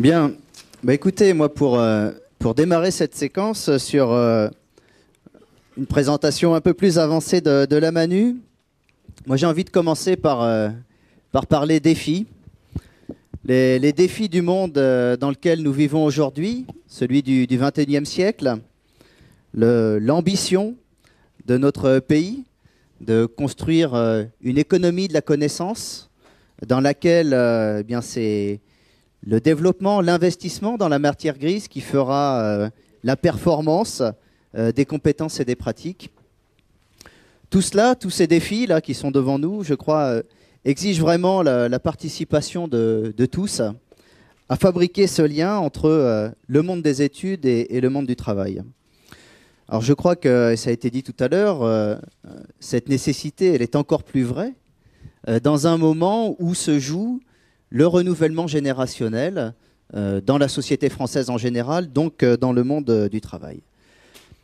Bien, écoutez, moi pour démarrer cette séquence sur une présentation un peu plus avancée de la Manu, moi j'ai envie de commencer par parler défis. Les défis du monde dans lequel nous vivons aujourd'hui, celui du XXIe siècle, l'ambition de notre pays de construire une économie de la connaissance dans laquelle eh bien c'est le développement, l'investissement dans la matière grise qui fera la performance des compétences et des pratiques. Tout cela, tous ces défis là qui sont devant nous, je crois, exigent vraiment la participation de tous à fabriquer ce lien entre le monde des études et le monde du travail. Alors je crois que, et ça a été dit tout à l'heure, cette nécessité, elle est encore plus vraie dans un moment où se joue le renouvellement générationnel dans la société française en général, donc dans le monde du travail.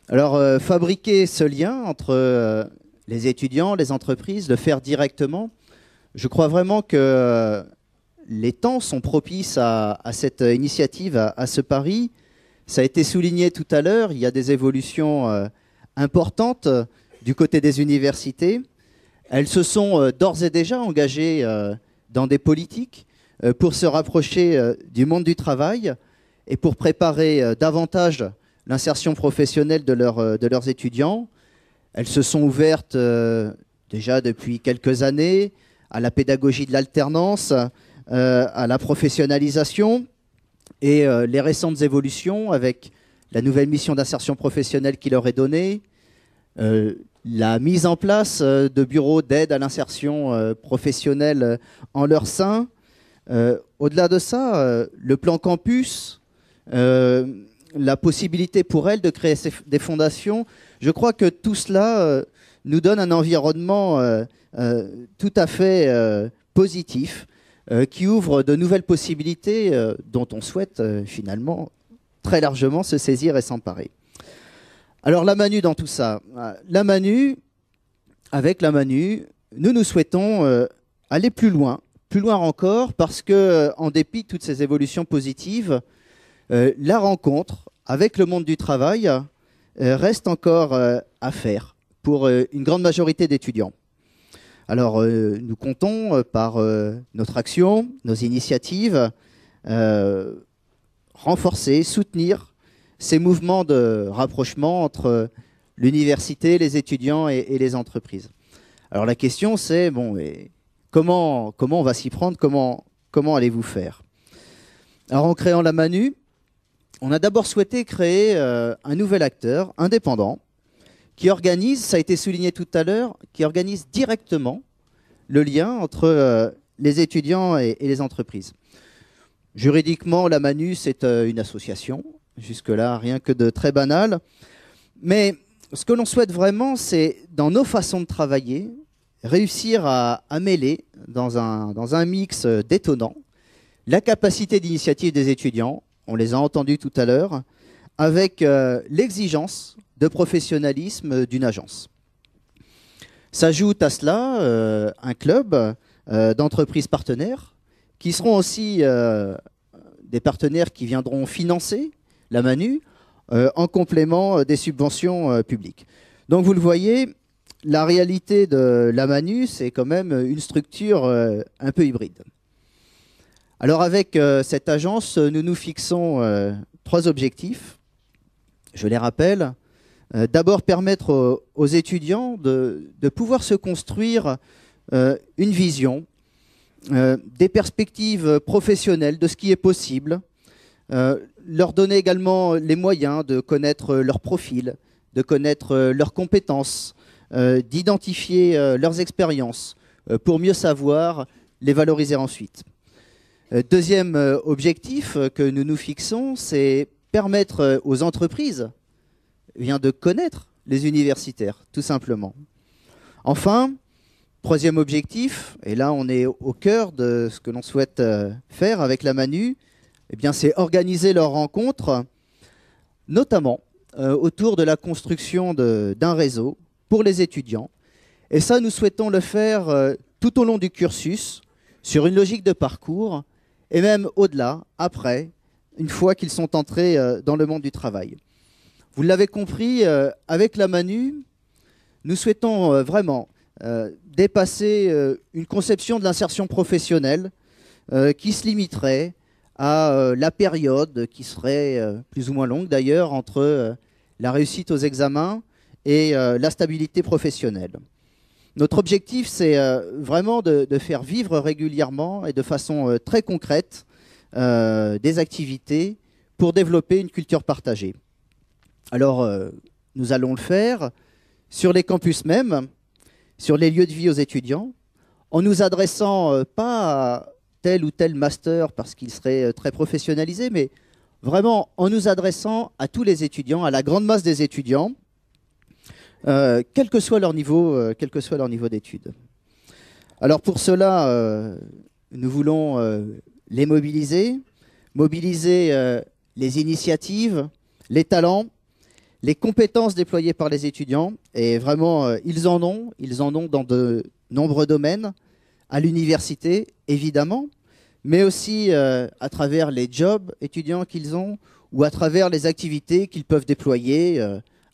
Alors fabriquer ce lien entre les étudiants, les entreprises, le faire directement, je crois vraiment que les temps sont propices à cette initiative, à ce pari. Ça a été souligné tout à l'heure, il y a des évolutions importantes du côté des universités. Elles se sont d'ores et déjà engagées dans des politiques pour se rapprocher du monde du travail et pour préparer davantage l'insertion professionnelle de leurs étudiants. Elles se sont ouvertes déjà depuis quelques années à la pédagogie de l'alternance, à la professionnalisation et les récentes évolutions avec la nouvelle mission d'insertion professionnelle qui leur est donnée, la mise en place de bureaux d'aide à l'insertion professionnelle en leur sein. Au-delà de ça, le plan campus, la possibilité pour elles de créer des fondations, je crois que tout cela nous donne un environnement tout à fait positif qui ouvre de nouvelles possibilités dont on souhaite finalement très largement se saisir et s'emparer. Alors la Manu dans tout ça, avec la Manu, nous souhaitons aller plus loin encore, parce que en dépit de toutes ces évolutions positives, la rencontre avec le monde du travail reste encore à faire pour une grande majorité d'étudiants. Alors nous comptons par notre action, nos initiatives, renforcer, soutenir ces mouvements de rapprochement entre l'université, les étudiants et les entreprises. Alors la question c'est, bon, comment on va s'y prendre, comment allez-vous faire? Alors en créant la Manu, on a d'abord souhaité créer un nouvel acteur indépendant qui organise, ça a été souligné tout à l'heure, qui organise directement le lien entre les étudiants et les entreprises. Juridiquement, la Manu, c'est une association. Jusque-là, rien que de très banal. Mais ce que l'on souhaite vraiment, c'est, dans nos façons de travailler, réussir à mêler, dans un mix détonnant, la capacité d'initiative des étudiants, on les a entendus tout à l'heure, avec l'exigence de professionnalisme d'une agence. S'ajoute à cela un club d'entreprises partenaires, qui seront aussi des partenaires qui viendront financer la Manu en complément des subventions publiques. Donc vous le voyez, la réalité de la Manu, c'est quand même une structure un peu hybride. Alors avec cette agence, nous nous fixons 3 objectifs. Je les rappelle. D'abord permettre aux étudiants de pouvoir se construire une vision, des perspectives professionnelles de ce qui est possible, leur donner également les moyens de connaître leur profil, de connaître leurs compétences, d'identifier leurs expériences pour mieux savoir les valoriser ensuite. Deuxième objectif que nous nous fixons, c'est permettre aux entreprises de connaître les universitaires, tout simplement. Enfin, troisième objectif, et là on est au cœur de ce que l'on souhaite faire avec la Manu, eh bien, c'est organiser leurs rencontres, notamment autour de la construction d'un réseau pour les étudiants. Et ça, nous souhaitons le faire tout au long du cursus, sur une logique de parcours, et même au-delà, après, une fois qu'ils sont entrés dans le monde du travail. Vous l'avez compris, avec la Manu, nous souhaitons vraiment dépasser une conception de l'insertion professionnelle qui se limiterait à la période qui serait plus ou moins longue d'ailleurs entre la réussite aux examens et la stabilité professionnelle. Notre objectif, c'est vraiment de faire vivre régulièrement et de façon très concrète des activités pour développer une culture partagée. Alors, nous allons le faire sur les campus même, sur les lieux de vie aux étudiants, en nous adressant pas à tel ou tel master parce qu'il serait très professionnalisé, mais vraiment en nous adressant à tous les étudiants, à la grande masse des étudiants, quel que soit leur niveau d'études. Alors pour cela, nous voulons les mobiliser les initiatives, les talents, les compétences déployées par les étudiants. Et vraiment, ils en ont dans de nombreux domaines, à l'université évidemment, mais aussi à travers les jobs étudiants qu'ils ont ou à travers les activités qu'ils peuvent déployer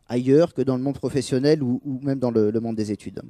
ailleurs que dans le monde professionnel ou même dans le monde des études.